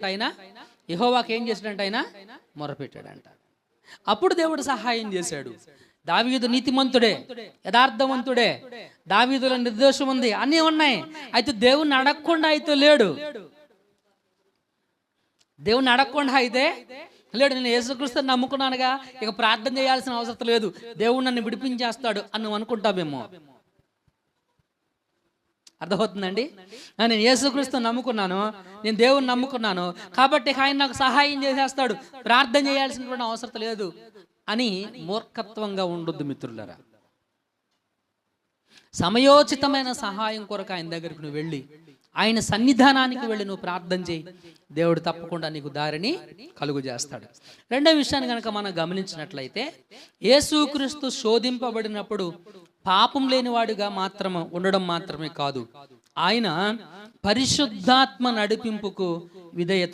ఆయన యెహోవాకి ఏం చేశాడంట? ఆయన మొరపెట్టాడంట. అప్పుడు దేవుడు సహాయం చేశాడు. దావీదు నీతిమంతుడే, యథార్థవంతుడే, దావీదులో నిర్దోషం ఉంది, అన్నీ ఉన్నాయి. అయితే దేవుణ్ణి అడగకుండా అయితే లేడు. దేవుణ్ణి అడగకుండా అయితే లేడు. నేను యేసుక్రీస్తుని నమ్ముకున్నానుగా, ఇక ప్రార్థన చేయాల్సిన అవసరం లేదు, దేవుడు నన్ను విడిపించేస్తాడు అని నువ్వు అనుకుంటావేమో. అర్థమవుతుందండి? నేను యేసుక్రీస్తుని నమ్ముకున్నాను, నేను దేవుని నమ్ముకున్నాను కాబట్టి ఆయన నాకు సహాయం చేసేస్తాడు, ప్రార్థన చేయాల్సినటువంటి అవసరం లేదు అని మూర్ఖత్వంగా ఉండొద్దు మిత్రులారా. సమయోచితమైన సహాయం కొరకు ఆయన దగ్గరికి నువ్వు వెళ్ళి, ఆయన సన్నిధానానికి వెళ్ళి నువ్వు ప్రార్థన చేయి, దేవుడు తప్పకుండా నీకు దారిని కలుగు చేస్తాడు. రెండో విషయాన్ని కనుక మనం గమనించినట్లయితే, యేసుక్రీస్తు శోధింపబడినప్పుడు పాపం లేనివాడుగా ఉండడం మాత్రమే కాదు, ఆయన పరిశుద్ధాత్మ నడిపింపుకు విధేయత